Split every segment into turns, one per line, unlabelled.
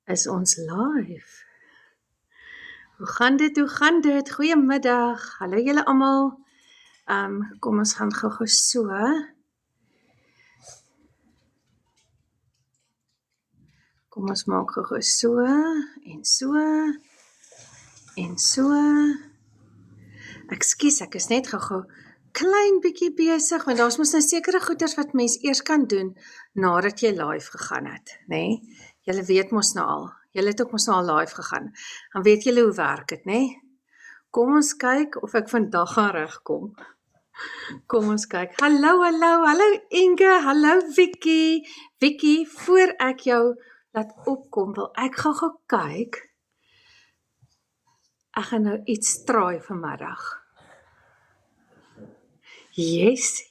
Is ons live? Hoe gaan dit? Hoe gaan dit? Goeiemiddag. Hallo julle almal. Kom ons gaan gou so. Kom ons maak gou so en so en so. Ekskuus, ek is net gou klein bietjie besig want daar's mos nou sekere goeders wat mens eers kan doen nadat jy live gegaan het, nê? Nee? Julle weet mos nou al. Julle het ook mos nou al live gegaan. Dan weet julle hoe werk dit, nê? Kom ons kyk of ek vandag gaan regkom. Kom ons kyk. Hallo Inge, hallo Vicky. Vicky, voor ek jou laat opkom, wil ek gou kyk. Ek gaan nou iets traai vanmiddag. Yes.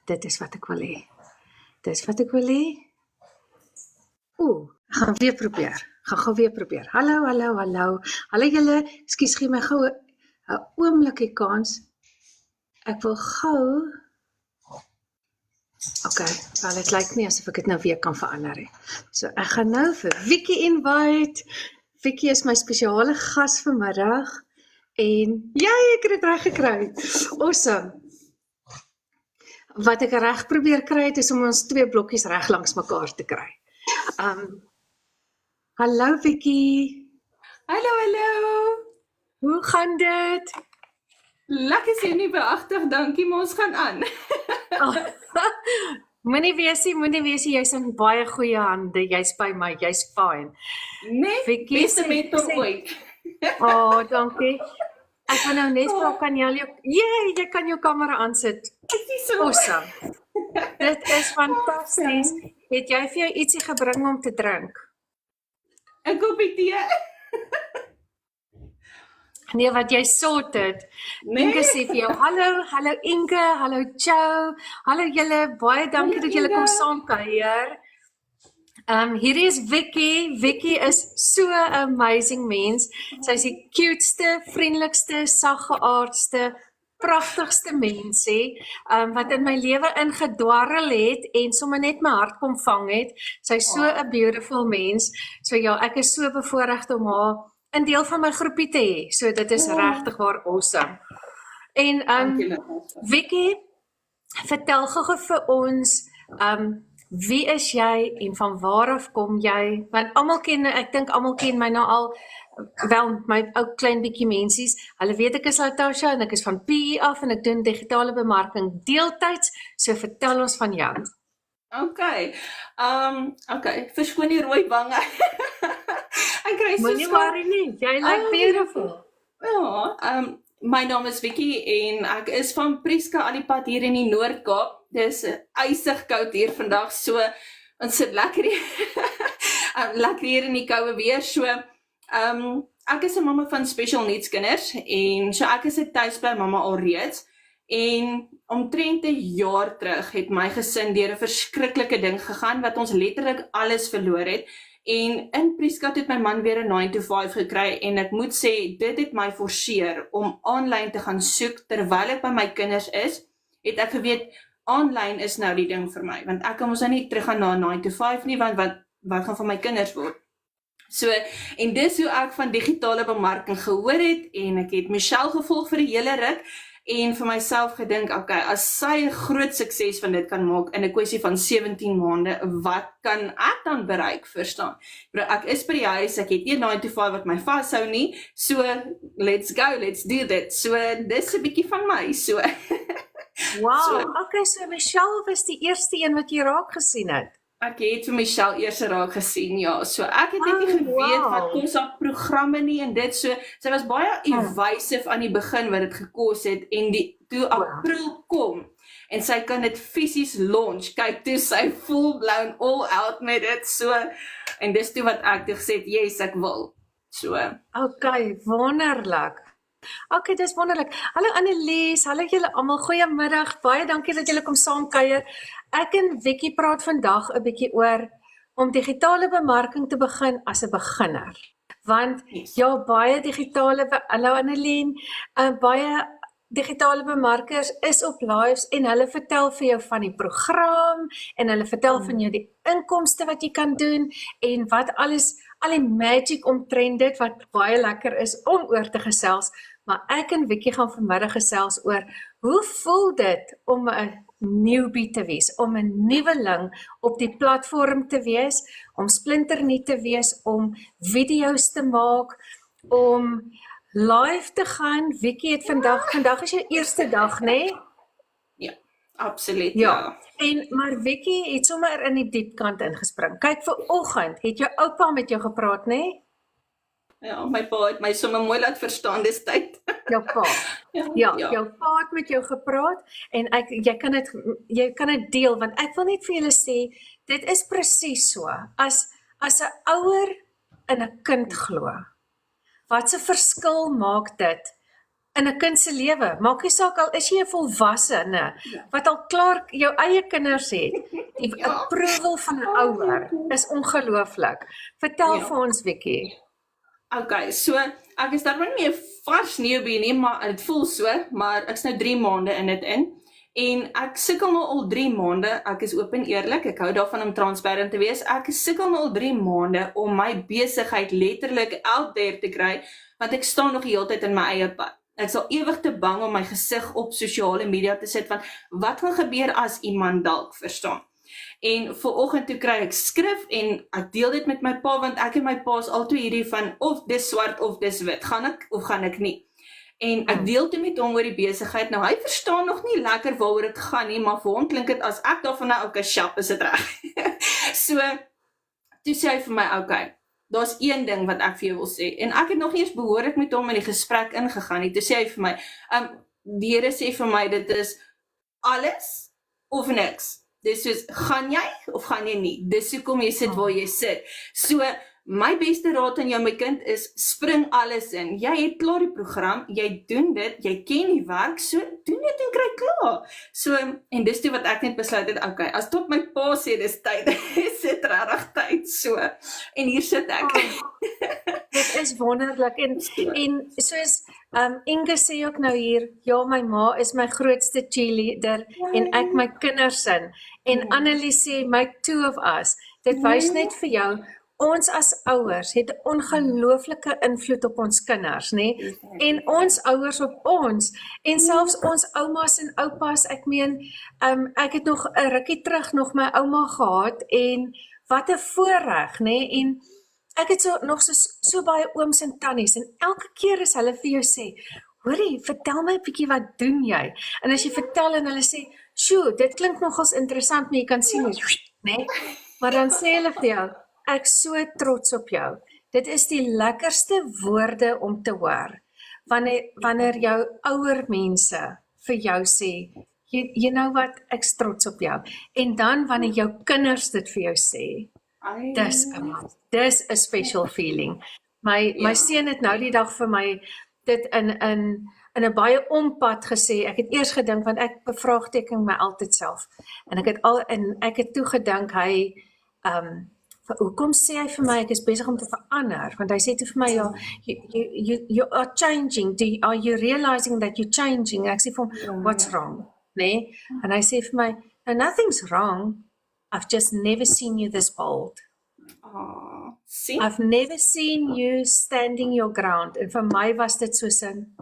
Dit is wat ek wil hê. Ek gaan weer probeer. Gaan weer probeer. Hallo. Hallo julle, ekskuus gee my gou 'n oomblikie kans. Ek wil gou. Okay, wel dit lyk nie asof ek dit nou weer kan verander nie. So ek gaan nou vir Vicky invite. Vicky is my spesiale gas vanmiddag en ek het dit reg gekry. Awesome. Wat ek reg probeer kry het is om ons 2 blokkies reg langs mekaar te kry. Hallo Vicky.
Hallo.
Hoe gaan dit?
Lekker sien nie beagtig, dankie, maar ons gaan aan.
Moenie wees, jy's in baie goeie hande, jy's by my, jy's fine.
Nee,
Vicky,
beste mentor ooit.
Dankie. Ek wil nou net vra, kan jy kan jou kamera aansit. Awesome. Dit is fantasties. Het jy vir jou ietsie gebring om te drink?
'n koppie tee.
Nee, wat jy sorted.
Nee.
Inge sê vir jou, hallo Inge, hallo Joe, hallo julle, baie dankie dat julle kom saamkuier. Hierdie is Vicky. Vicky is so 'n amazing mens. Sy is die cuteste, vriendelikste, saggeaardste, pragtigste mensie, wat in my lewe ingedwarrel het en sommer net my hart kom vang het. Sy is so 'n beautiful mens. So ja, ek is so bevoorreg om haar 'n deel van my groepie te hê. So dit is regtig waar awesome. En Vicky, vertel gou vir ons, wie is jy en van waar af kom jy? Want ek dink almal ken my nou al, wel my ou klein bietjie mensies. Hulle weet ek is Latasha en ek is van PE af en ek doen digitale bemarking deeltyds. So vertel ons van jou.
Okay, verskoon die rooi wange. Ek kry so
Moenie worry nie, jy lyk beautiful.
Ja, my naam is Vicky en ek is van Prieska aan die pad hier in die Noord-Kaap. Dis ysig koud hier vandag, so ons sit lekker hier, lekker hier in die koue weer. So, ek is 'n mamma van special needs kinders en so ek is 'n tuisbly mamma alreeds. En omtrent 'n jaar terug het my gesin deur 'n verskriklike ding gegaan wat ons letterlik alles verloor het. En in Prieska het my man weer 'n 9 to 5 gekry en ek moet sê, dit het my forceer om aanlyn te gaan soek terwyl ek by my kinders is, het ek geweet, aanlyn is nou die ding vir my, want ek kan mos nou nie teruggaan na 9 to 5 nie, want wat gaan van my kinders word? So, en dis hoe ek van digitale bemarking gehoor het, en ek het Michelle gevolg vir die hele ruk, en vir myself gedink, okay, as sy 'n groot sukses van dit kan maak in 'n kwessie van 17 maande, wat kan ek dan bereik, verstaan? Ek is by die huis, ek het nie 9 to 5 wat my vashou nie, so let's go, let's do that. So dis 'n bietjie van my, so.
Wow, okay, so Michelle was die eerste een wat jy raak gesien het.
Ek het vir Michelle eers raak gesien, ja. So ek het net nie geweet wat kos haar programme nie en dit so. Sy was baie evasive aan die begin wat dit gekos het en toe April kom en sy kan dit fisies launch. Kyk, toe sy full blown all out met dit so en dis toe wat ek gesê het, yes, ek wil. So.
Okay, wonderlik. Okay, dis wonderlik. Hallo Annelies, hallo julle almal, goeiemiddag. Baie dankie dat julle kom saamkuier. Ek en Vicky praat vandag 'n bietjie oor om digitale bemarking te begin as 'n beginner. Want ja, baie digitale, hallo Annelien, baie digitale bemarkers is op lives en hulle vertel vir jou van die program en hulle vertel van jou die inkomste wat jy kan doen en wat alles, al die magic omtrent dit wat baie lekker is om oor te gesels, maar ek en Vicky gaan vanmiddag gesels oor hoe voel dit om 'n newbie te wees, om 'n nuweling op die platform te wees, om splinternuut te wees, om video's te maak, om live te gaan. Vicky het vandag is jou eerste dag, né?
Ja, absoluut.
Ja. Maar Vicky het sommer in die diepkant ingespring. Kyk, vanoggend het jou oupa met jou gepraat, né?
Ja, my pa het my sommer mooi laat verstaan dis tyd.
Jou pa. Ja, jou pa het met jou gepraat en jy kan dit deel want ek wil net vir julle sê dit is presies so. As 'n ouer in 'n kind glo. Wat 'n verskil maak dit in 'n kind se lewe? Maak nie saak al is jy 'n volwassene wat al klaar jou eie kinders het. Die approval van 'n ouer is ongelooflik. Vertel vir ons, Vicky.
Okay, so ek is daarom nie 'n vars newbie nie, maar dit voel so, maar ek's nou 3 maande in dit in. En ek sukkel nou al 3 maande, ek is oop en eerlik, ek hou daarvan om transparant te wees, ek sukkel nou al 3 maande om my besigheid letterlik out there te kry, want ek staan nog die hele tyd in my eie pad. Ek is al ewig te bang om my gesig op sosiale media te sit, van wat gaan gebeur as iemand dalk verstaan. En vanoggend toe kry ek skrif en ek deel dit met my pa, want ek en my pa is altyd hierdie van of dis swart of dis wit, gaan ek of gaan ek nie. En ek deel toe met hom oor die besigheid, nou hy verstaan nog nie lekker waaroor dit gaan nie, maar vir hom klink dit as ek daarvan nou, okay, sjap, is dit reg. So, toe sê hy vir my, okay, daar's een ding wat ek vir jou wil sê, en ek het nog nie eens behoorlik met hom in die gesprek ingegaan nie, toe sê hy vir my, die Here sê vir my, dit is alles of niks. Dis soos, gaan jy of gaan jy nie? Dis hoekom jy sit waar jy sit. So, my beste raad aan jou, my kind, is spring alles in. Jy het klaar die program, jy doen dit, jy ken die werk, so doen dit en kry klaar. So, en dis toe wat ek net besluit het, okay, as tot my pa sê dis tyd, is dit regtig tyd, so. En hier sit ek.
Dit is wonderlik en soos Inge sê ook nou hier, ja, my ma is my grootste cheerleader en ek my kinders in. En Annelie sê, my 2 of us. Dit wys net vir jou, ons as ouers het 'n ongelooflike invloed op ons kinders, né? En ons ouers op ons en selfs ons oumas en oupas. Ek meen, ek het nog 'n rukkie terug nog my ouma gehad en wat 'n voorreg, né? En ek het nog so baie ooms en tannies en elke keer as hulle vir jou sê, hoorie, vertel my 'n bietjie wat doen jy? En as jy vertel en hulle sê, "Sjoe, dit klink nogals interessant, maar jy kan sien né?" Maar dan sê hulle vir jou, "Ek so trots op jou." Dit is die lekkerste woorde om te hoor. Wanneer jou ouer mense vir jou sê, "You know wat, ek's trots op jou." En dan wanneer jou kinders dit vir jou sê, dis 'n special feeling. My seun het nou die dag vir my dit in 'n baie ompad gesê. Ek het eers gedink, want ek bevraagteken my altyd self. En ek het toe gedink hy hoekom sê hy vir my ek is besig om te verander? Want hy sê toe vir my, ja, you are changing. Are you realizing that you're changing? Ek sê vir hom, what's wrong? Nee? En hy sê vir my, no, nothing's wrong. I've just never seen you this bold.
See?
I've never seen you standing your ground. En vir my was dit soos 'n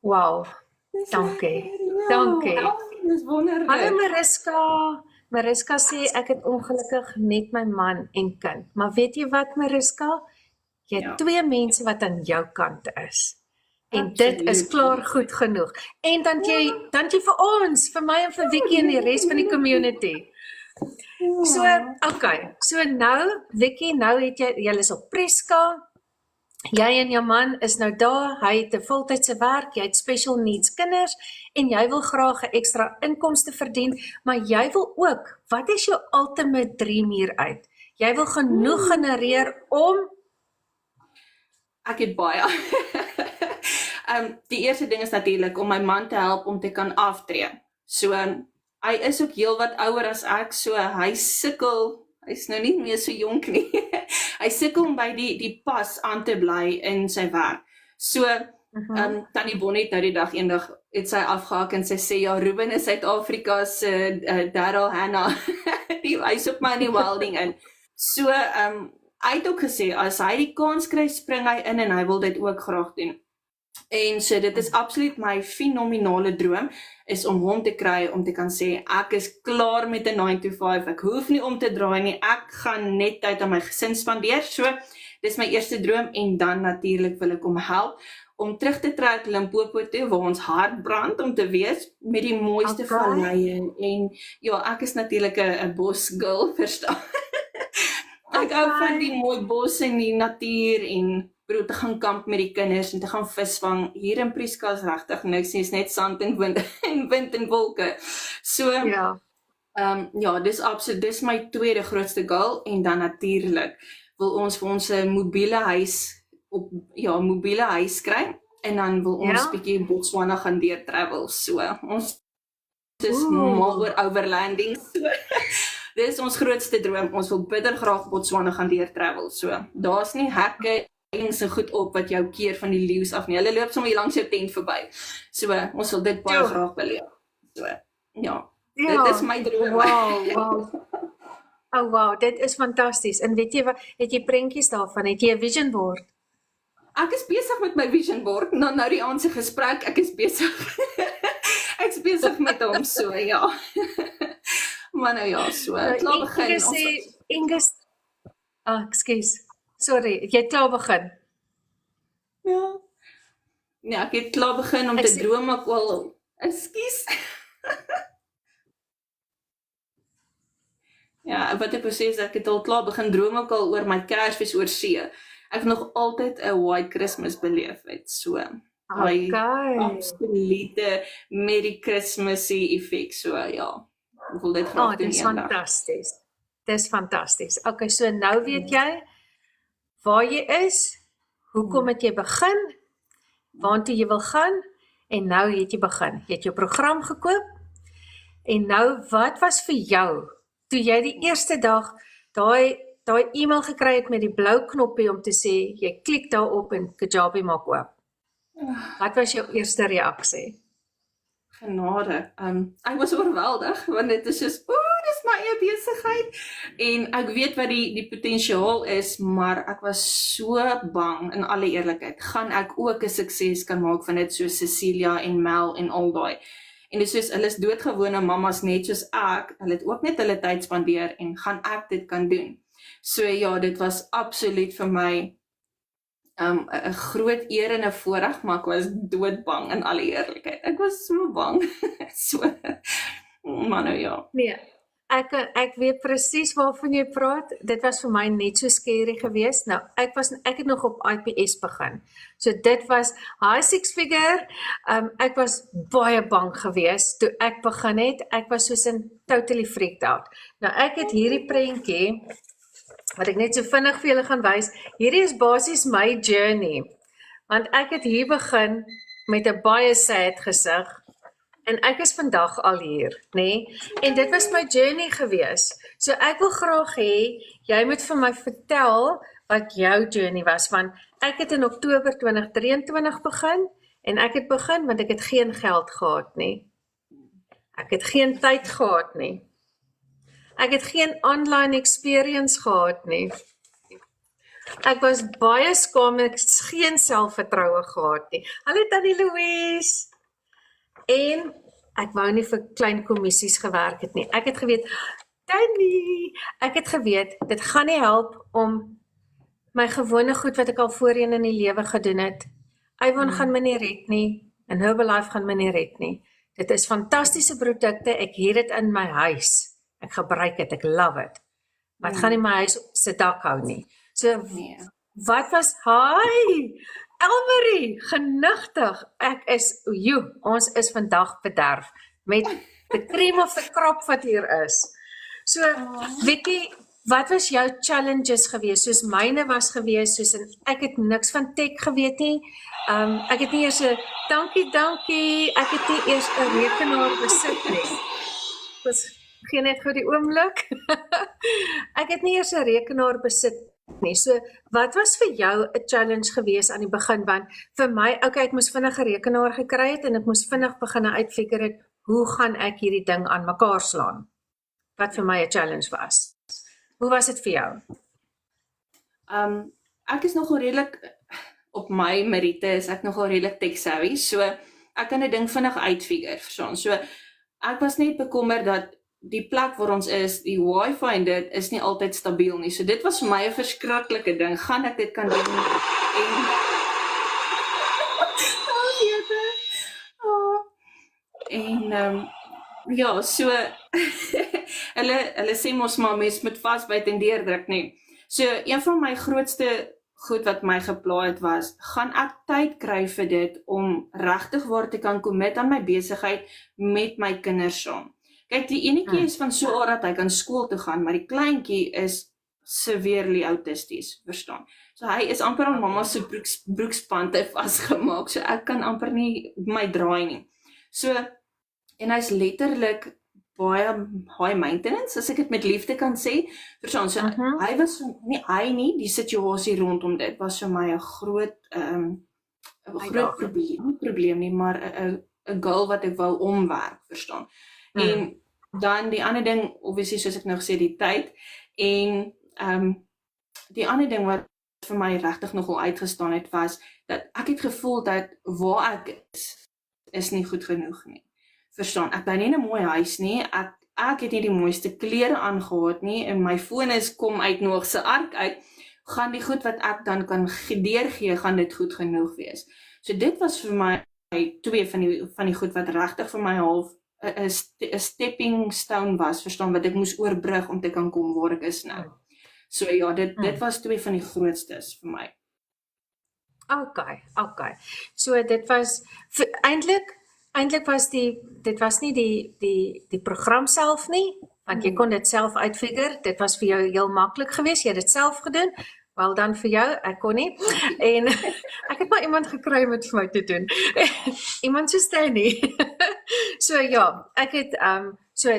wow, dankie.
Dis wonderlik.
Hallo Mariska. Mariska sê ek het ongelukkig net my man en kind. Maar weet jy wat, Mariska? Jy het 2 mense wat aan jou kant is. En dit is klaar goed genoeg. En dan jy vir ons, vir my en vir Vicky en die res van die community. So, okay. So nou, Vicky, nou het jy is op Preska. Jy en jou man is nou daar, hy het 'n voltydse werk, jy het special needs kinders en jy wil graag 'n ekstra inkomste verdien, maar jy wil ook, wat is jou ultimate dream hieruit? Jy wil genoeg genereer om?
Ek het baie. Die eerste ding is natuurlik om my man te help om te kan aftree. So, hy is ook heel wat ouer as ek, so hy sukkel, hy's nou nie meer so jonk nie. Hy sukkel om by die pas aan te bly in sy werk. So, Tannie Bonnie het nou die dag eendag het sy afgehaak en sy sê, ja, Ruben is Suid-Afrika se Daryl Hannah, hy soek my in die welding in. So, hy het ook gesê, as hy die kans kry, spring hy in en hy wil dit ook graag doen. En so dit is absoluut my fenominale droom, is om hom te kry, om te kan sê, ek is klaar met 'n 9 to 5, ek hoef nie om te draai nie, ek gaan net tyd aan my gesin spandeer, so, dis my eerste droom, en dan natuurlik wil ek hom help, om terug te trek Limpopo toe, waar ons hart brand om te wees, met die mooiste valleie, en ja, ek is natuurlik 'n bosgirl, verstaan. Ek hou van die mooi bos en die natuur, en broer, te gaan kamp met die kinders, en te gaan visvang. Hier in Prieska is regtig niks, nie, is net sand en wind, en wind en wolke. So,
Ja.
ja, dis my tweede grootste goal, en dan natuurlik wil ons vir ons 'n mobiele huis kry, en dan wil ons bietjie Botswana gaan deur travel, so, ons is mal oor overlanding, so, dis ons grootste droom, ons wil bitter graag Botswana gaan deur travel, so, daar's nie hekke, en so goed op wat jou keer van die leeu's af nie, hulle loop sommer hier langs jou tent verby, so, ons wil dit baie graag beleef, so, ja, dit is my droom.
Wow. Oh wow, dit is fantasties. En weet jy wat, het jy prentjies daarvan? Het jy 'n vision board?
Ek is besig met my vision board, nou die aand se gesprek, ek is besig met hom, so ja. Maar nou ja, so, klaar begin.
Ekskuus, sorry, het jy klaar begin?
Ja, ek het klaar begin om te droom ook wel, ekskuus. Ja, wat ek presies, ek het al klaar begin droom ook al oor my Kersfees oor see. Ek het nog altyd 'n White Christmas beleef het, so.
Okay.
Absolute Merry Christmasie effek, so ja. Ek wil dit graag doen
Dis fantasties. Dis fantasties. Okay, so nou weet jy waar jy is, hoekom het jy begin, waartoe jy wil gaan, en nou het jy begin. Jy het jou program gekoop, en nou, wat was vir jou, toe jy die eerste dag daai e-mail gekry het met die blou knoppie om te sê, jy klik daarop en Kajabi maak oop. Wat was jou eerste reaksie?
Genade. Ek was oorweldig, want dit is soos, dis my eie besigheid. En ek weet wat die potensiaal is, maar ek was so bang, in alle eerlikheid, gaan ek ook 'n sukses kan maak van dit, soos Cecilia en Mel en al daai. En dis soos, hulle is doodgewone mammas net soos ek, hulle het ook net hulle tyd spandeer, en gaan ek dit kan doen. So ja, dit was absoluut vir my 'n groot eer en 'n voorreg, maar ek was doodbang in alle eerlikheid. Ek was so bang. So, maar nou ja.
Nee, ek weet presies waarvan jy praat. Dit was vir my net so scary geweest. Nou, ek het nog op IPS begin. So dit was high six figure. Ek was baie bang geweest toe ek begin het. Ek was soos in totally freaked out. Nou, ek het hierdie prentjie wat ek net so vinnig vir julle gaan wys. Hierdie is basies my journey. Want ek het hier begin met 'n baie sad gesig. En ek is vandag al hier, nê? En dit was my journey gewees. So ek wil graag hê jy moet vir my vertel wat jou journey was, want ek het in Oktober 2023 begin, en ek het begin want ek het geen geld gehad nie. Ek het geen tyd gehad nie. Ek het geen online experience gehad nie. Ek was baie skaam en ek het geen selfvertroue gehad nie. Hallo Tannie Louise. En ek wou nie vir klein kommissies gewerk het nie. Ek het geweet, dit gaan nie help om my gewone goed wat ek al voorheen in die lewe gedoen het. Avon gaan my nie red nie, en Herbalife gaan my nie red nie. Dit is fantastiese produkte, ek het dit in my huis. Ek gebruik dit, ek love it. Maar het gaan nie my huis se dak hou nie. So, wat was, hi, Elmarie, genigtig, ons is vandag bederf, met die cream of the crop wat hier is. So, Vicky, wat was jou challenges geweest? Soos myne was geweest, soos ek het niks van tech geweet nie, ek het nie eers dankie, ek het nie eers 'n rekenaar besit nie. Geen net gou die oomblik. Ek het nie eers 'n rekenaar besit nie. So, wat was vir jou 'n challenge gewees aan die begin? Want vir my, okay, ek moes vinnig 'n rekenaar gekry het en ek moes vinnig begin uitfigure het, hoe gaan ek hierdie ding aan mekaar slaan? Wat vir my 'n challenge was. Hoe was dit vir jou?
Ek is nogal redelik, op my meriete is ek nogal redelik tech savvy, so ek kan 'n ding vinnig uitfigure, verstaan. So ek was net bekommer dat die plek waar ons is, die wifi en dit is nie altyd stabiel nie. So dit was vir my 'n verskriklike ding. Gaan ek dit kan doen? Ja, so hulle sê mos maar mens moet vasbyt en deurdruk nie. So een van my grootste goed wat my gepla het was, gaan ek tyd kry vir dit om regtig waar te kan commit aan my besigheid met my kinders saam. Kyk, die enetjie is van so aard dat hy kan skool toe gaan, maar die kleintjie is severely autisties, verstaan. So hy is amper aan mamma se broekspande vasgemaak, so ek kan amper nie my draai nie. So, en hy's letterlik baie high maintenance, as ek dit met liefde kan sê. Verstaan, so hy was nie die situasie rondom dit was vir my 'n groot probleem nie, maar 'n goal wat ek wou omwerk, verstaan. En dan die ander ding, obviously soos ek nou gesê, die tyd, en die ander ding wat vir my regtig nogal uitgestaan het was dat ek het gevoel dat waar ek is nie goed genoeg nie. Verstaan, ek bly nie in 'n mooi huis nie, ek het nie die mooiste klere aangehad nie, en my foon kom uit Noag se ark uit, gaan die goed wat ek dan kan deurgee, gaan dit goed genoeg wees. So dit was vir my twee van die goed wat regtig vir my half 'n stepping stone was, verstaan, wat ek moes oorbrug om te kan kom waar ek is nou. So ja, dit was twee van die grootstes vir my.
Okay. So dit was eintlik was dit was nie die program self nie, want jy kon dit self uitfigure. Dit was vir jou heel maklik geweest. Jy het dit self gedoen. Wel dan vir jou, ek kon nie. En ek het maar iemand gekry om dit vir my te doen. Iemand so Stanley. So ja, ek het so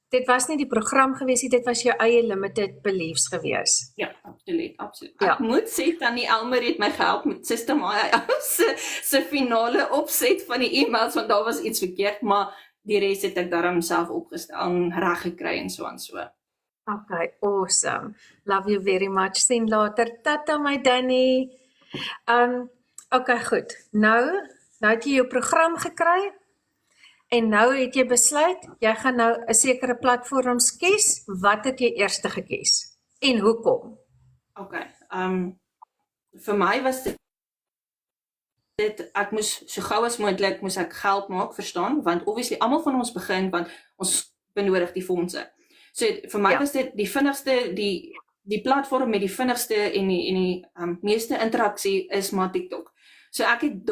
dit was nie die program geweest nie, dit was jou eie limited beliefs geweest.
Ja, absoluut. Ek moet sê Tannie Elmer het my gehelp met Suster Maya se finale opset van die e-mails, want daar was iets verkeerd, maar die res het ek daarom self opgestel en reg gekry en so aan so.
Okay, awesome. Love you very much. Sien later. Tata my Danny. Okay, goed. Nou het jy jou program gekry. En nou het jy besluit, jy gaan nou 'n sekere platform kies. Wat het jy eers gekies? En hoekom?
Okay, vir my was dit ek moes so gou as moontlik moes ek geld maak, verstaan, want obviously almal van ons begin, want ons benodig die fondse. So vir my was dit die vinnigste, die platform met die vinnigste en die meeste interaksie is maar TikTok. So ek het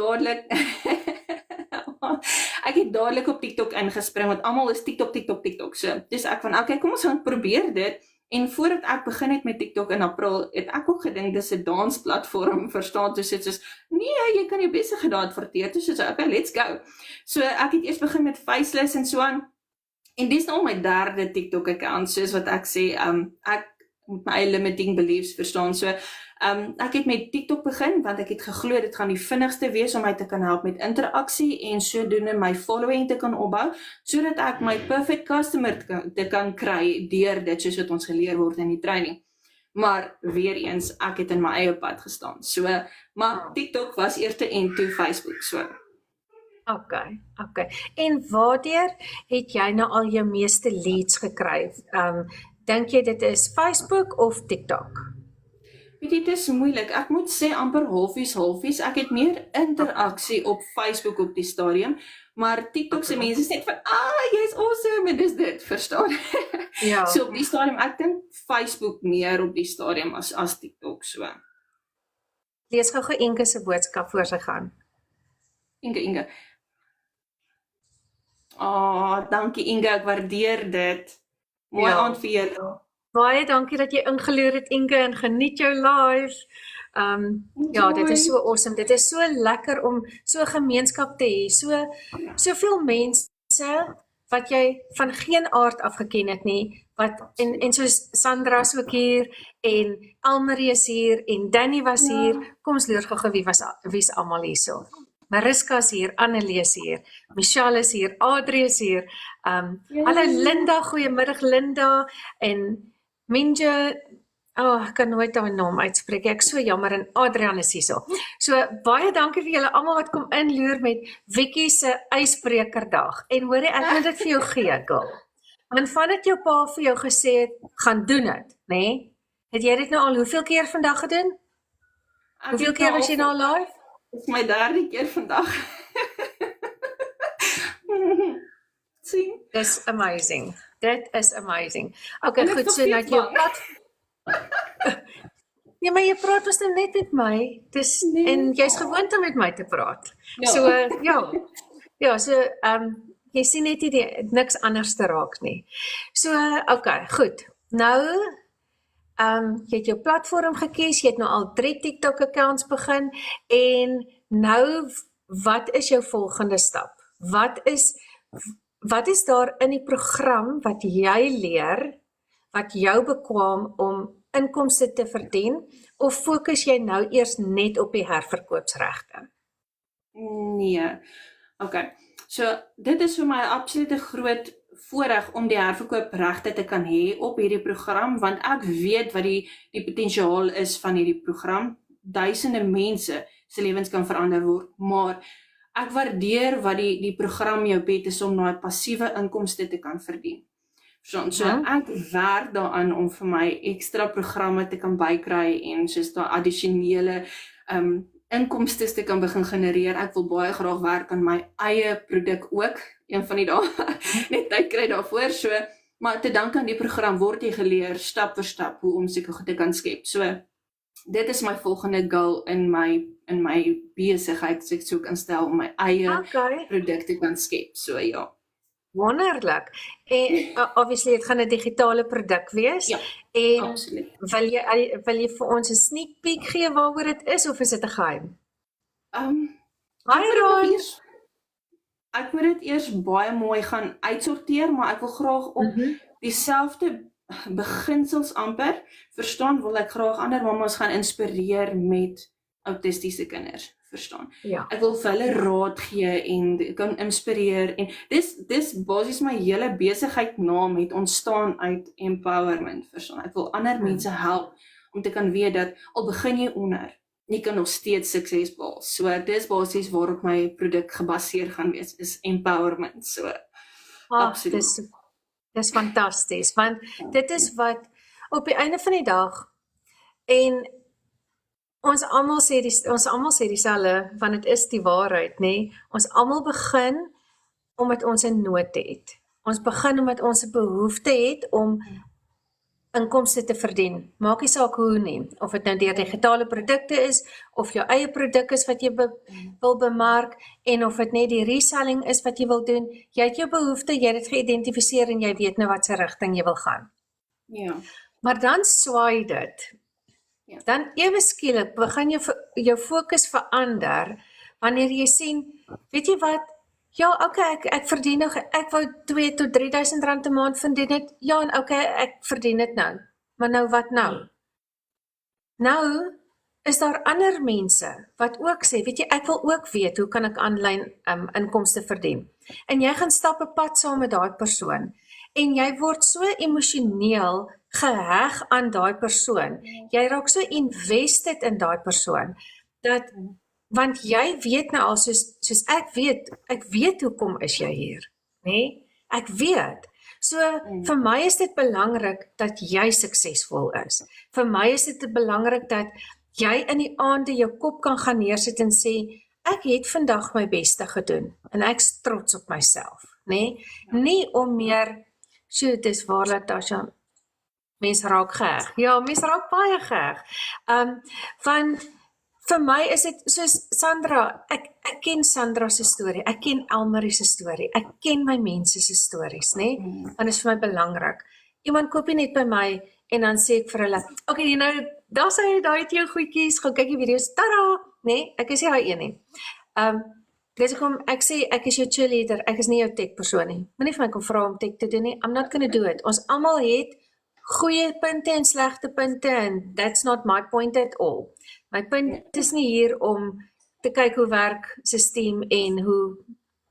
dadelik op TikTok ingespring, want almal is TikTok. So dis ek van, okay, kom ons gaan probeer dit. En voordat ek begin het met TikTok in April, het ek ook gedink dis 'n dansplatform, verstaan, dus dit is nee, jy kan jou besigheid daar adverteer, dus dit is okay, let's go. So ek het eers begin met Faceless en so aan. En dis nou my derde TikTok account, soos wat ek sê, ek met my eie limiting beliefs, verstaan, so ek het met TikTok begin, want ek het geglo dit gaan die vinnigste wees om my te kan help met interaksie en sodoende my following te kan opbou, sodat ek my perfect customer te kan kry deur dit, soos wat ons geleer word in die training. Maar weer eens, ek het in my eie pad gestaan. So, maar TikTok was eerste en toe Facebook, so.
Okay. En waardeur het jy nou al jou meeste leads gekry? Dink jy dit is Facebook of TikTok?
Weet jy, dit is moeilik. Ek moet sê amper halfies. Ek het meer interaksie op Facebook op die stadium, maar TikTok se mense sê van, jy's awesome, en dis dit, verstaan?
Ja.
So op die stadium, ek dink Facebook meer op die stadium as TikTok, so.
Lees gou Inge se boodskap voor sy gaan.
Inge. Dankie Inge, ek waardeer dit. Mooi aand vir julle.
Baie dankie dat jy ingeloer het, Inge, en geniet jou live. Ja, dit is so awesome. Dit is so lekker om so 'n gemeenskap te hê. Soveel mense wat jy van geen aard af geken het nie, en soos Sandra's ook hier, en Almarie is hier, en Danny was hier, kom ons loer gou wie's almal hierso. Mariska is hier, Annelie is hier, Michelle is hier, Adrie is hier, hallo Linda, goeiemiddag Linda, en Minje, ek kan nooit daai naam uitspreek, ek so jammer, en Adrian is hierso. So, baie dankie vir julle almal wat kom inloer met Wikkie se ysbrekerdag, en hoorie, ek moet dit vir jou gee, girl. Want vandat jou pa vir jou gesê het, gaan doen het, nê? Het jy dit nou al hoeveel keer vandag gedoen? Hoeveel keer was jy nou live?
Dit is my 3de keer vandag. Sien?
Dis amazing. Dit is amazing. Okay, goed, so nou jou plat. Ja, maar jy praat mos nou net met my. En jy's gewoond om met my te praat.
Ja.
So, ja, so jy sien net nie niks anders te raak nie. So, okay, goed. Nou jy het jou platform gekies, jy het nou al 3 TikTok accounts begin, en nou, wat is jou volgende stap? Wat is daar in die program wat jy leer, wat jou bekwam om inkomste te verdien, of fokus jy nou eers net op die herverkoopsregte?
Nee, okay. So, dit is vir my 'n absolute groot voorreg om die herverkoopregte te kan hê op hierdie program, want ek weet wat die potensiaal is van hierdie program. Duisende mense se lewens kan verander word, maar ek waardeer wat die program jou bied is om daai passiewe inkomste te kan verdien. So ek werk daaraan om vir my ekstra programme te kan bykry en soos daai addisionele inkomstes te kan begin genereer. Ek wil baie graag werk aan my eie produk ook, een van die dae, net tyd kry daarvoor, so, maar te danke aan die program word jy geleer, stap vir stap, hoe om sulke goed te kan skep. So, dit is my volgende goal in my besigheid, so ek soek instel om my eie produk te kan skep, so ja.
Wonderlik. En obviously, het gaan 'n digitale produk wees.
Ja,
en
absoluut.
Wil jy vir ons 'n sneak peek gee waaroor dit is, of is dit 'n geheim?
Ek moet dit eers baie mooi gaan uitsorteer, maar ek wil graag op dieselfde beginsels amper verstaan, wil ek graag ander mammas gaan inspireer met autistiese kinders, verstaan.
Ja.
Ek wil vir hulle raad gee en kan inspireer, en dis basies my hele besigheid naam het ontstaan uit empowerment, verstaan. Ek wil ander mense help om te kan weet dat al begin jy onder, jy kan nog steeds sukses behaal. So dis basies waarop my produk gebaseer gaan wees, is empowerment. So absoluut.
Dis fantasties, want dit is wat op die einde van die dag, en ons almal sê dieselfde, want dit is die waarheid, nê? Ons almal begin omdat ons 'n nood het. Ons begin omdat ons 'n behoefte het om inkomste te verdien. Maak nie saak hoe nie, of dit nou deur digitale produkte is, of jou eie produk is wat jy wil bemark, en of dit net die reselling is wat jy wil doen. Jy het jou behoefte, jy het dit geïdentifiseer, en jy weet nou wat se rigting jy wil gaan.
Ja.
Maar dan swaai dit.
Ja.
Dan ewe skielik begin jou fokus verander, wanneer jy sien, weet jy wat, ja, okay, ek verdien nou, ek wou 2 tot 3.000 rand 'n maand verdien het, ja, en okay, ek verdien dit nou, maar nou wat nou? Nou is daar ander mense wat ook sê, weet jy, ek wil ook weet, hoe kan ek aanlyn inkomste verdien? En jy gaan stap 'n pad saam met daai persoon, en jy word so emosioneel geheg aan daai persoon, jy raak so invested in daai persoon, dat, want jy weet nou al, soos ek weet hoekom is jy hier, nê? Ek weet. So, vir my is dit belangrik dat jy suksesvol is. Vir my is dit belangrik dat jy in die aande jou kop kan gaan neersit en sê, ek het vandag my beste gedoen, en ek is trots op myself, nê? Nie om meer, dis waar, Natasha, mens raak geheg. Ja, mens raak baie geheg. Want vir my is dit soos Sandra, ek ken Sandra se storie, ek ken Almarie se storie, ek ken my mense se stories, nê? Want dit is vir my belangrik. Iemand koop nie net by my en dan sê ek vir hulle, okay, nou, daar sê jy, daar het jou goedjies, gaan kyk die video's, tada, nê? Ek is nie daai een nie. Dis hoekom ek sê ek is jou cheerleader, ek is nie jou tech persoon nie. Moenie vir my kom vra om tech te doen nie. I'm not gonna do it. Ons almal het goeie punte en slegte punte and that's not my point at all. My punt is nie hier om te kyk hoe werk sisteem en hoe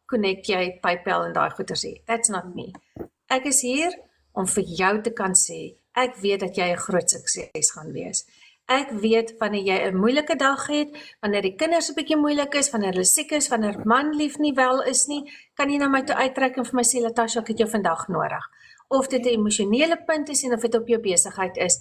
connect jy PayPal en daai goeie sê. That's not me. Ek is hier om vir jou te kan sê, ek weet dat jy 'n groot sukses gaan wees. Ek weet wanneer jy 'n moeilike dag het, wanneer die kinders 'n bietjie moeilik is, wanneer hulle siek is, wanneer man lief nie wel is nie, kan jy na my toe uitreik en vir my sê, Latasha, ek het jou vandag nodig. Of dit 'n emosionele punt is en of dit op jou besigheid is.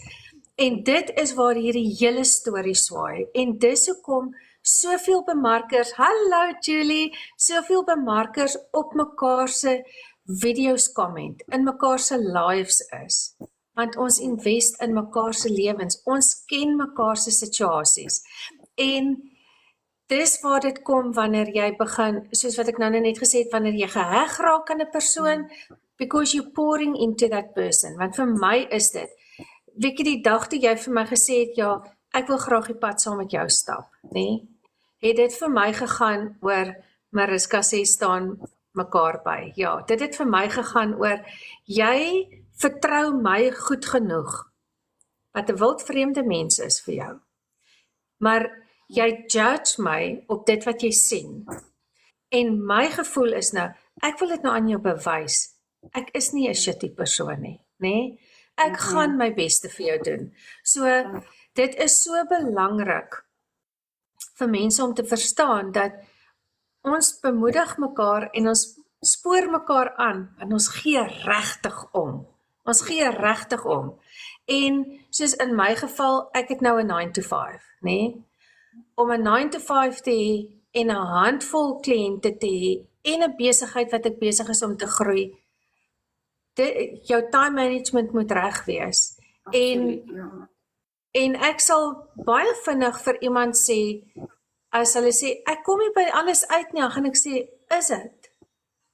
En dit is waar hierdie hele storie swaai. En dis hoekom soveel bemarkers, hallo Julie, soveel bemarkers op mekaar se video's comment, in mekaar se lives is. Want ons invest in mekaar se lewens, ons ken mekaar se situasies. En dis waar dit kom wanneer jy begin, soos wat ek nou net gesê het, wanneer jy geheg raak aan 'n persoon, because you're pouring into that person. Want vir my is dit, weet jy die dag toe jy vir my gesê het, ja, ek wil graag die pad saam met jou stap, nee? Het dit vir my gegaan oor Mariska sê staan mekaar by. Ja, dit het vir my gegaan oor, jy vertrou my goed genoeg, wat 'n wildvreemde mens is vir jou. Maar jy judge my op dit wat jy sien. En my gevoel is nou, ek wil dit nou aan jou bewys. Ek is nie 'n shitty persoon nie, nê? Ek gaan my beste vir jou doen. So, dit is so belangrik vir mense om te verstaan dat ons bemoedig mekaar en ons spoor mekaar aan en ons gee regtig om. Ons gee regtig om. En soos in my geval, ek het nou 'n 9 to 5, nê? Om 'n 9 to 5 te hê en 'n handvol kliënte te hê en 'n besigheid wat ek besig is om te groei. Jou time management moet reg wees. En ek sal baie vinnig vir iemand sê, as hulle sê, ek kom nie by alles uit nie, dan gaan ek sê, is dit?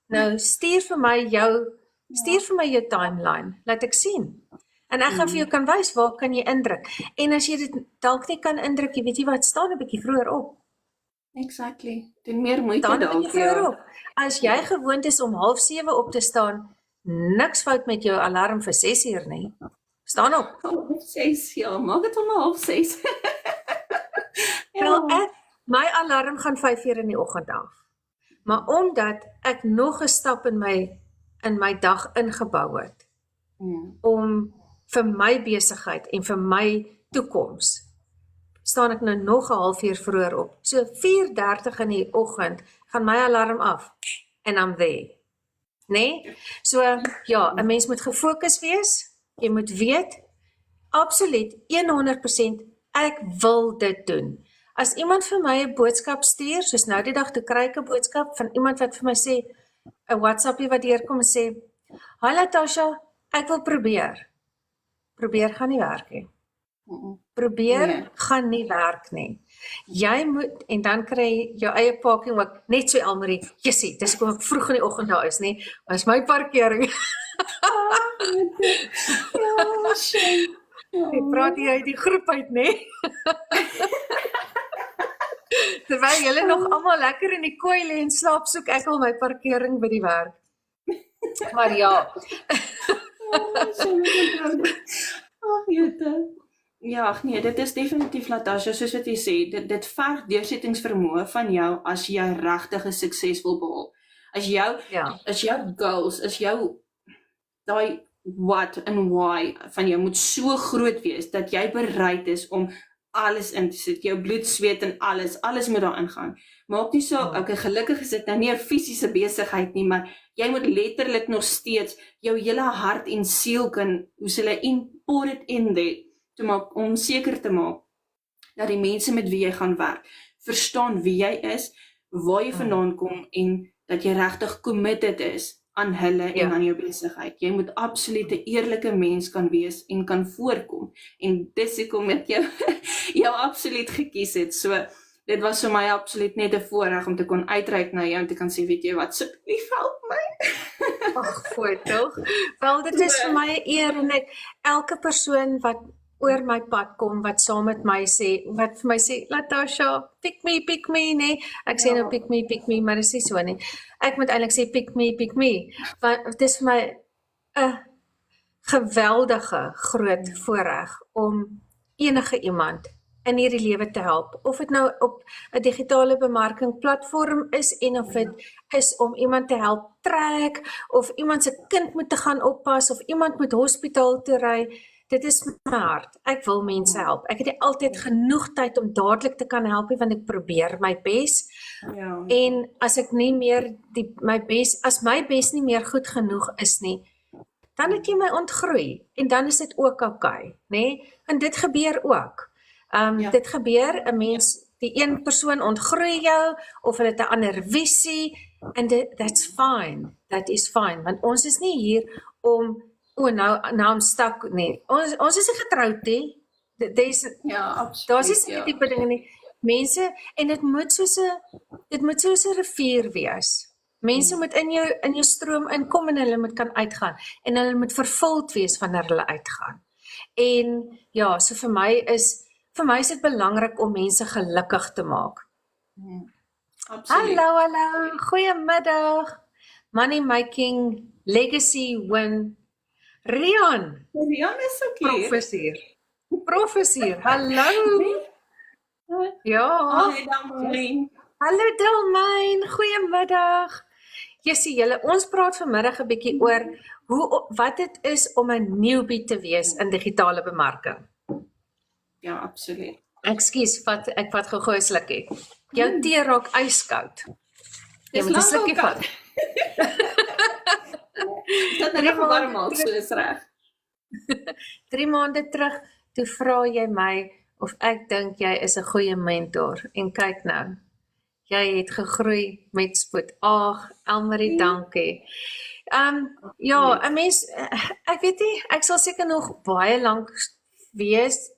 Nou, stuur vir my jou timeline, laat ek sien. En ek gaan vir jou kan wys, waar kan jy indruk? En as jy dit dalk nie kan indruk, jy weet jy wat, staan 'n bietjie vroeër op.
Exactly. Doen meer moeite
Staan 'n
dalk,
bietjie vroeër op. As jy gewoond is om 6:30 op te staan, niks fout met jou alarm vir 6:00 nie. Staan op.
6, ja, maak dit om 6:30.
Wel, my alarm gaan 5:00 in die oggend af. Maar omdat ek nog 'n stap in my dag ingebou het, om vir my besigheid en vir my toekoms, staan ek nou nog 'n halfuur vroeër op. So 4:30 in die oggend gaan my alarm af en I'm there. Nee? So ja, 'n mens moet gefokus wees. Jy moet weet, absoluut 100% ek wil dit doen. As iemand vir my 'n boodskap stuur, soos nou die dag toe kry ek 'n boodskap van iemand wat vir my sê, 'n WhatsAppie wat deurkom en sê, "Hi Latasha, ek wil probeer." Probeer gaan nie werk nie. Probeer gaan nie werk nie. Jy moet, en dan kry jy jou eie parking ook, net so Elmarie, jessie, dis kom ek vroeg in die oggend daar is nie, is my parkering.
Ja, shame.
Ek praat hier uit die groep uit, nee. Terwyl julle nog almal lekker in die kooi lê en slaap, soek ek al my parkering by die werk. Maar ja.
Ja, nee, dit is definitief, Latasha, soos wat jy sê, dit verg deursettingsvermoë van jou as jy regtig 'n sukses wil behaal. As jou goals, as jou daai what and why van jou moet so groot wees dat jy bereid is om alles in te sit, jou bloed, sweet en alles moet daarin gaan. Maak nie so, okay, gelukkig is dit nou nie 'n fisiese besigheid nie, maar jy moet letterlik nog steeds jou hele hart en siel kan, hoe sê hulle, pour it in there, om seker te maak dat die mense met wie jy gaan werk, verstaan wie jy is, waar jy vandaan kom en dat jy regtig committed is aan hulle en aan jou besigheid. Jy moet absoluut 'n eerlike mens kan wees en kan voorkom. En dis hoekom ek jou absoluut gekies het. So dit was vir my absoluut net 'n voorreg om te kon uitreik na jou en te kan sê, weet jy wat, asseblief help my.
Ag, goed tog. Wel, dit is vir my 'n eer en elke persoon wat oor my pad kom wat saam met my sê, wat vir my sê, Latasha, pick me, nee. Ek sê nou pick me, maar dit is nie so nie. Ek moet eintlik sê pick me, want dit is vir my 'n geweldige groot voorreg om enige iemand in hierdie lewe te help. Of dit nou op 'n digitale bemarking platform is en of dit is om iemand te help trek of iemand se kind moet te gaan oppas of iemand moet hospitaal toe ry. Dit is my hart. Ek wil mense help. Ek het nie altyd genoeg tyd om dadelik te kan help nie, want ek probeer my bes.
Ja.
En as ek nie meer as my bes nie meer goed genoeg is nie, dan het jy my ontgroei en dan is dit ook oukei, nê? En dit gebeur ook.
Ja.
Dit gebeur, 'n mens, die een persoon ontgroei jou of hulle het 'n ander visie en that's fine. That is fine, want ons is nie hier om nou I'm stuck nie. Ons is nie getroud nie.
Ja, absoluut.
Daar's nie so 'n tipe dinge nie. Mense en dit moet soos 'n rivier wees. Mense moet in jou stroom inkom en hulle moet kan uitgaan en hulle moet vervuld wees wanneer hulle uitgaan. En ja, so vir my is dit belangrik om mense gelukkig te maak.
Absoluut.
Hallo, goeiemiddag. Money making legacy win. Rian
Is ook hier.
Professor, hallo. Ja.
Hi, Damien.
Hallo Delmyn, goeiemiddag. Julle, ons praat vanmiddag 'n bietjie oor wat dit is om 'n newbie te wees in digitale bemarking.
Ja, absoluut.
Ekskuus, ek vat gou 'n slukkie. Jou tee raak ijskoud. Jy
Dis
moet 'n
lank
slukkie
al
vat.
Dit net warm al, so is reg.
3 maande terug, toe vra jy my of ek dink jy is 'n goeie mentor en kyk nou. Jy het gegroei met spoed. Ag, Elmarie, dankie. Ja, 'n mens, ek weet nie, ek sal seker nog baie lank wees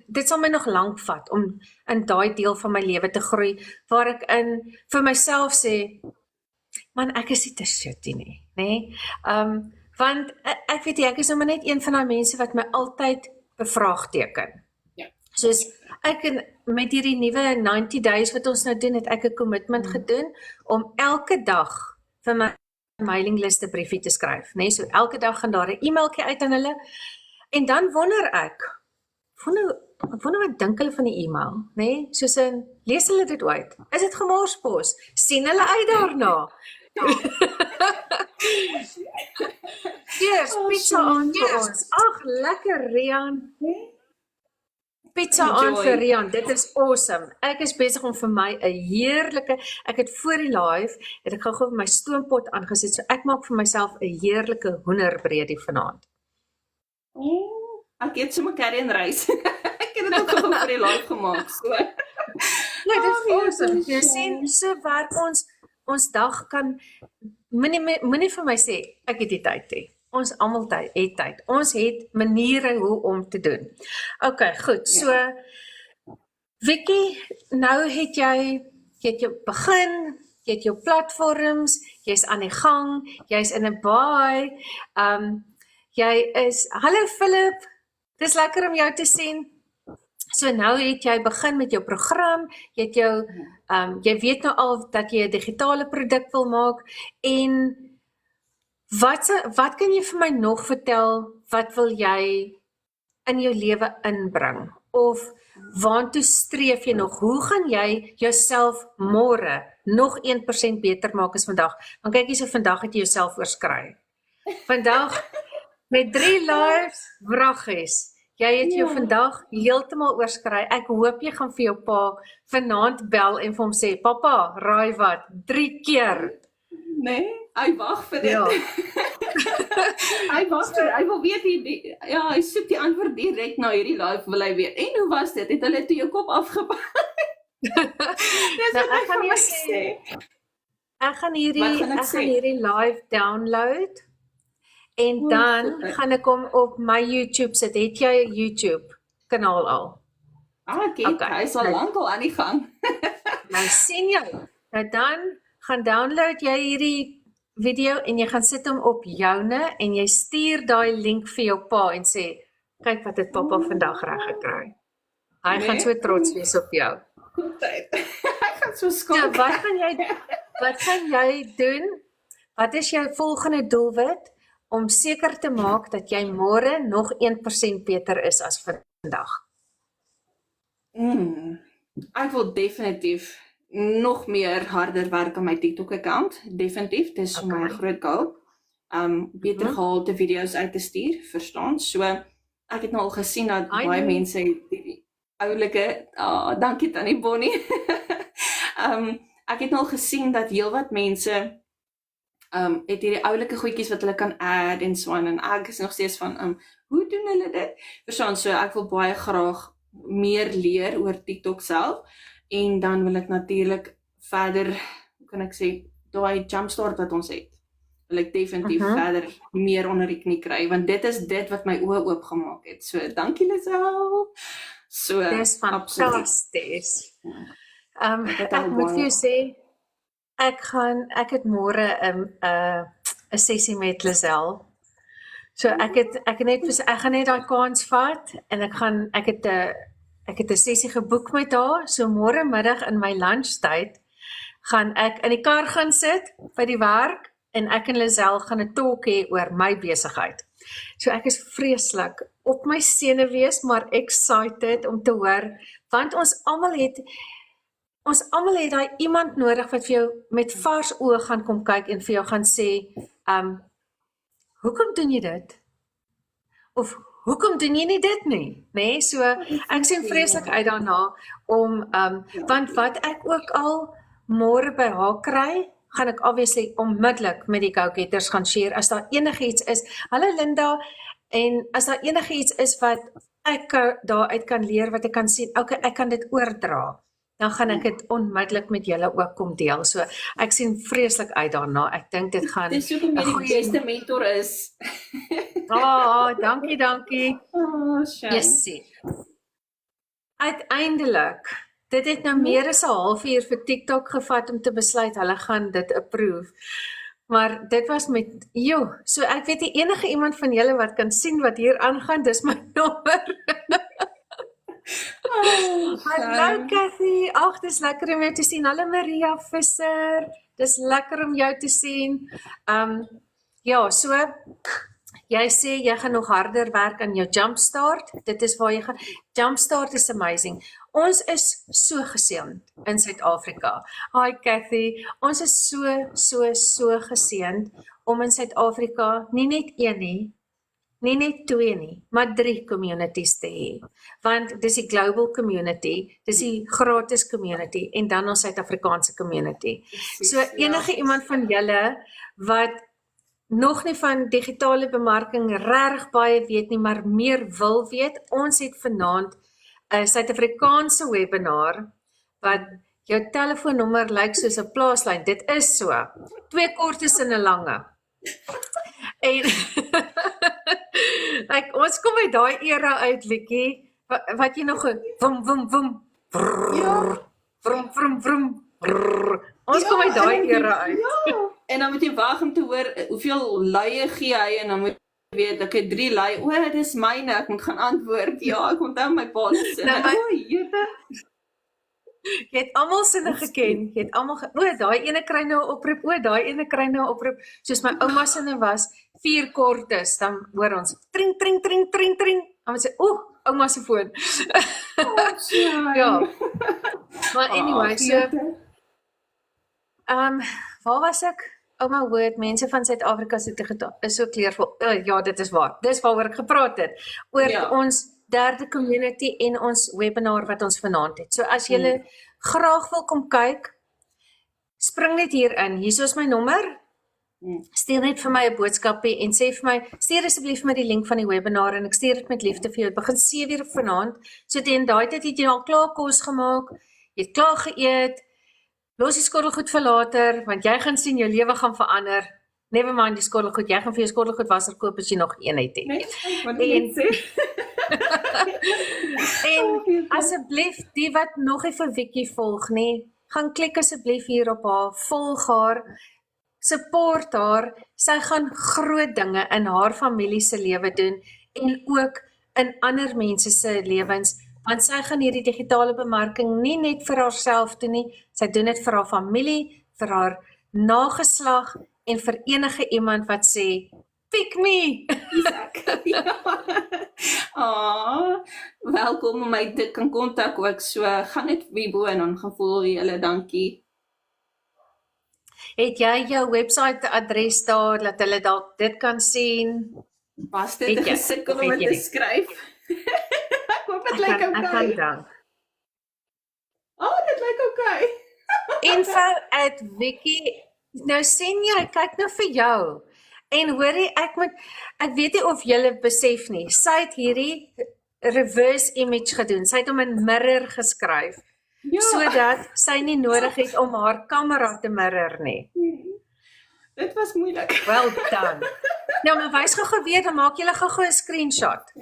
dit sal my nog lank vat om in daai deel van my lewe te groei waar ek vir myself sê, man, ek is nie te shitty nie, nê? Want ek weet nie, ek is nou maar net een van daai mense wat my altyd bevraagteken.
Ja.
Soos met hierdie nuwe 90 days wat ons nou doen, het ek 'n commitment gedoen om elke dag vir my mailingliste briefie te skryf, nê? So elke dag gaan daar 'n e-mailtjie uit aan hulle en dan wonder ek wonder wat dink hulle van die e-mail, nê? Soos lees hulle dit uit? Is dit gemorspos? Sien hulle uit daarna? Cheers, pizza aan vir ons. Ag, lekker Rian. Pizza aan vir Rian, dit is awesome. Ek is besig om vir my 'n heerlike, ek het voor die live, het ek gou my stoompot aangesit, so ek maak vir myself 'n heerlike hoenderbreedie vanaand.
Ek eet sommer curry en rys. Ek het dit ook gou vir die live gemaak, so.
Ja, dit is awesome. Jy sien, so werk ons dag kan, moenie vir my sê, ek het die tyd nie. Ons almal het tyd. Ons het maniere hoe om te doen. Okay, goed. So, Vicky, nou het jy begin, jy het jou platforms, jy's aan die gang, jy's in 'n baai. Hallo Philip, dis lekker om jou te sien. So nou het jy begin met jou program, jy weet nou al dat jy 'n digitale produk wil maak en wat kan jy vir my nog vertel, wat wil jy in jou lewe inbring? Of waartoe streef jy nog? Hoe gaan jy jouself môre nog 1% beter maak as vandag? Want kyk hierso, vandag het jy jouself oorskry. Vandag met 3 lives, wraggies. Jy het jou vandag heeltemal oorskry. Ek hoop jy gaan vir jou pa vanaand bel en vir hom sê, "Pappa, raai wat? 3 keer."
Nee, hy wag vir dit.
Ja.
Hy wag vir, hy wil weet hy soek die antwoord direk na hierdie live, wil hy weet. En hoe was dit? Het hulle toe jou kop afgepak? Dis wat ek gaan sê.
Ek gaan hierdie live download en dan gaan ek hom op my YouTube sit. Het jy 'n YouTube kanaal al?
Okay, hy is al lank al aan die gang.
Nou sien jy. Nou dan gaan download jy hierdie video en jy gaan sit hom op joune en jy stuur daai link vir jou pa en sê, kyk wat het pappa vandag reg gekry. Hy
Nee?
gaan so trots wees op jou.
Goedheid. Ek gaan so
So,
skok.
wat gaan jy doen? Wat is jou volgende doelwit om seker te maak dat jy môre nog 1% beter is as vandag?
Ek wil definitief nog meer harder werk aan my TikTok account. Definitief, dis vir my 'n groot goal. Beter gehalte video's uit te stuur, verstaan? So ek het nou al gesien dat baie mense die oulike, dankie Tannie Bonnie. Ek het nou al gesien dat heelwat mense het hierdie oulike goedjies wat hulle kan add en so aan, en ek is nog steeds van, hoe doen hulle dit? Verstaan, so ek wil baie graag meer leer oor TikTok self, en dan wil ek natuurlik verder, hoe kan ek sê, daai jumpstart wat ons het, wil ek definitief verder meer onder die knie kry, want dit is dit wat my oë oopgemaak het. So, dankie Lisel. So,
Dis fantasties. Ek
al
moet
baie.
vir jou sê, ek het môre 'n sessie met Lisel. So ek gaan net daai kans vat en ek het 'n sessie geboek met haar. So môre middag in my lunchtyd gaan ek in die kar gaan sit by die werk en ek en Lisel gaan 'n talk hê oor my besigheid. So ek is vreeslik op my senuwees, maar excited om te hoor, want ons almal het daai iemand nodig wat vir jou met vars oë gaan kom kyk en vir jou gaan sê, hoekom doen jy dit? Of hoekom doen jy nie dit nie? Nee, so ek sien vreeslik uit daarna om want wat ek ook al môre by haar kry, gaan ek obviously onmiddellik met die go-getters gaan share as daar enigiets is. Hallo Linda, en as daar enigiets is wat ek daaruit kan leer, wat ek kan sien, okay, ek kan dit oordra, dan gaan ek dit onmiddellik met julle ook kom deel. So ek sien vreeslik uit daarna. Ek dink dit gaan
Dis hoekom jy die beste mentor is.
Dankie.
Shame.
Jessie. Uiteindelik, dit het nou meer as 'n halfuur vir TikTok gevat om te besluit hulle gaan dit approve. Maar dit was met, so ek weet nie enige iemand van julle wat kan sien wat hier aangaan, dis my nommer. Hallo Cathy, ag dis lekker om jou te sien. Hallo Maria Visser, dis lekker om jou te sien. So jy sê jy gaan nog harder werk aan jou jumpstart. Dit is waar jy gaan. Jumpstart is amazing. Ons is so geseënd in Suid-Afrika. Hi Cathy, ons is so geseënd om in Suid-Afrika nie net een nie net 2 nie, maar 3 communities te hê. Want dis die global community, dis die gratis community en dan ons Suid-Afrikaanse community. So enige iemand van julle wat nog nie van digitale bemarking regtig baie weet nie, maar meer wil weet, ons het vanaand 'n Suid-Afrikaanse webinar wat jou telefoonnommer lyk soos 'n plaaslyn. Dit is so. 2 kortes en 'n lange. En ons kom uit daai era uit, Lietjie, wat jy nog wum vrum. Ons kom uit daai era uit.
Ja. En dan moet jy wag om te hoor hoeveel luie gee hy, en dan moet jy weet, ek het 3 lui, dis myne, ek moet gaan antwoord. Ja, ek onthou my pa se sinne. Jette.
Jy het almal sinne geken. Jy het almal daai ene kry nou 'n oproep. Daai ene kry nou 'n oproep. Soos my ouma sinne was, 4 kortes, dan hoor ons tring. Dan moet sê, ouma se foon. Ja. Maar anyway, so waar was ek? Ouma woord, mense van Suid-Afrika is so kleurvol. Ja, dit is waar. Dis waaroor ek gepraat het. Oor ons derde community en ons webinar wat ons vanaand het. So as julle graag wil kom kyk, spring net hier in. Hier is my nommer. Stuur net vir my 'n boodskapie en sê vir my, stuur asseblief vir my die link van die webinar en ek stuur dit met liefde vir jou. Dit begin 7:00 vanaand. So teen daai tyd het jy al klaar kos gemaak, jy het klaar geëet. Los die skottelgoed vir later, want jy gaan sien jou lewe gaan verander. Never mind die skottelgoed, jy gaan vir jou skottelgoed wasser koop as jy nog een het. En asseblief, die wat nog nie vir Wikkie volg nie, gaan klik asseblief hier op haar, volg haar, support haar, sy gaan groot dinge in haar familie se lewe doen, en ook in ander mense se lewens, want sy gaan hierdie digitale bemarking nie net vir haarself doen nie, sy doen dit vir haar familie, vir haar nageslag en vir enige iemand wat sê, pick me!
Welkom om my te kan kontak ook, so gaan net hierbo en dan gaan voel julle, dankie.
Het jy jou website adres daar, dat hulle dalk dit kan sien?
Was dit 'n gesukkel om dit te skryf? Ek hoop dit lyk
Ek kan
okay.
dank.
Dit lyk okay.
info@wiki, nou sien jy, kyk nou vir jou. En hoorie, ek weet nie of julle besef nie, sy het hierdie reverse image gedoen, sy het hom in mirror geskryf, sodat sy nie nodig het om haar kamera te mirror nie.
Dit was moeilik.
Well done. Nou, maar wys gou weer, dan maak julle gou 'n screenshot.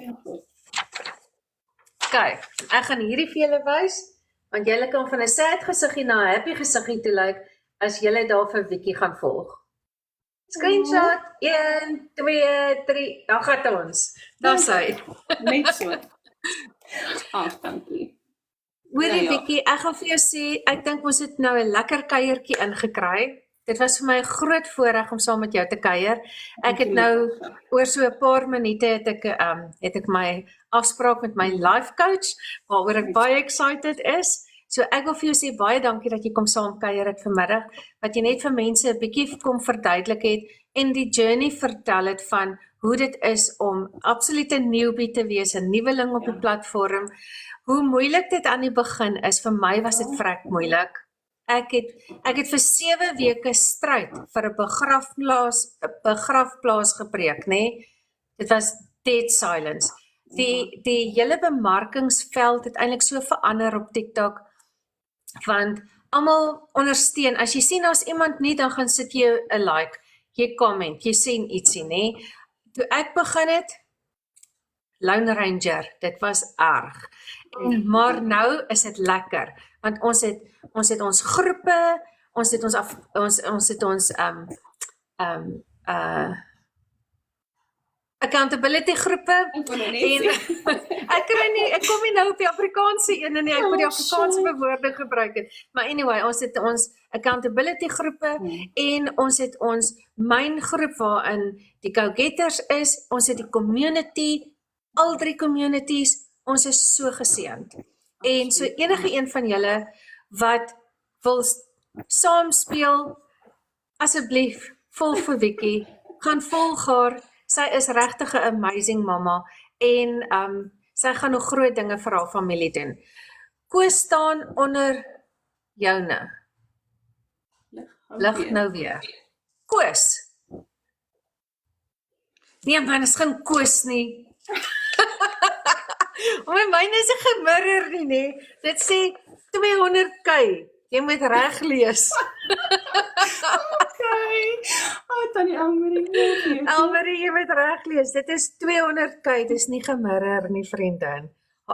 Kyk, ek gaan hierdie vir julle wys, want julle kan van 'n sad gesiggie na 'n happy gesiggie toe lyk, as julle daar vir Wiki gaan volg. Screenshot, 1, 2, 3, dan gaan ons. Daar's hy.
Net so. Dankie.
Hoorie
Ja.
Wiki, ek gaan vir jou sê, ek dink ons het nou 'n lekker kuiertjie ingekry. Dit was vir my 'n groot voorreg om saam met jou te kuier. Ek het nou oor so 'n paar minute het ek my afspraak met my life coach, waaroor ek baie excited is. So ek wil vir jou sê baie dankie dat jy kom saam kuier het vanmiddag, wat jy net vir mense 'n bietjie kom verduidelik het en die journey vertel het van hoe dit is om absolute newbie te wees, 'n nuweling op die platform. Hoe moeilik dit aan die begin is, vir my was dit vrek moeilik. Ek het vir 7 weke stryd vir 'n begrafplaas gepreek, nê? Dit was dead silence. Die hele bemarkingsveld het eintlik so verander op TikTok, want almal ondersteun. As jy sien as iemand nie, dan gaan sit jy 'n like, jy comment, jy sien ietsie, nê? Toe ek begin het, Lone Ranger, dit was erg. Maar nou is dit lekker, want ons het ons groepe, ons het ons accountability groepe en ek kom nie nou op die Afrikaanse ene nie, ek moet die Afrikaanse bewoording gebruik het. Maar anyway, ons het ons accountability groepe en ons het ons main groep waarin die go-getters is, ons het die community, al 3 communities, ons is so geseënd. En so enige een van julle wat wil saam speel, asseblief volg vir Wiki, gaan volg haar. Sy is regtig 'n amazing mamma en sy gaan nog groot dinge vir haar familie doen. Koos staan onder joune. Lig nou weer. Koos. Nee, man, is geen Koos nie. Myne is 'n gemirror nie, nee. Dit sê 200k. Jy moet reg lees.
Tannie Elmarie.
Elmarie, jy moet reg lees. Dit is 200k, dis nie gemirror nie, vriendin.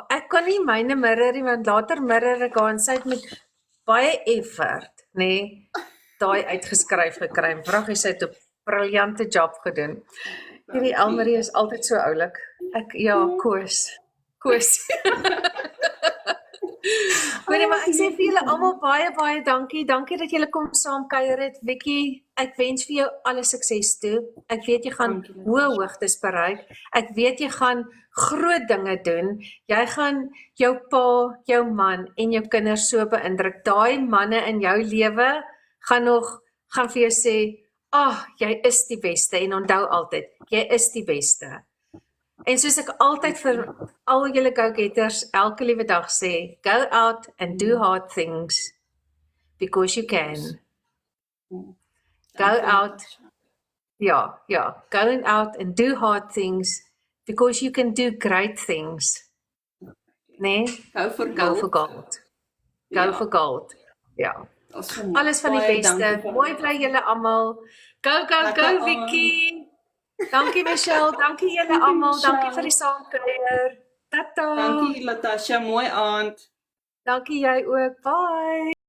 Ek kan nie myne mirror nie, want later mirror ek haar en sy het met baie effort, nê, daai uitgeskryf gekry. Vraggie, sy het 'n briljante job gedoen. Hierdie Elmarie is altyd so oulik. Koos. Maar ek sê vir julle almal baie dankie. Dankie dat julle kom saam kuier het. Wiki, ek wens vir jou alle sukses toe. Ek weet jy gaan hoë hoogtes bereik. Ek weet jy gaan groot dinge doen. Jy gaan jou pa, jou man en jou kinders so beïndruk. Daai manne in jou lewe gaan vir jou sê, jy is die beste en onthou altyd, jy is die beste. En soos ek altyd vir al julle go-getters elke liewe dag sê, go out and do hard things because you can. Go out, going out and do hard things because you can do great things. Nee? Go for gold. Go for gold. Ja. Alles van die beste. Mooi bly julle almal. Go Wiki. Dankie Michelle, dankie julle almal, dankie vir die saamkuier. Tata.
Dankie Latasha, mooi aand.
Dankie jy ook. Bye.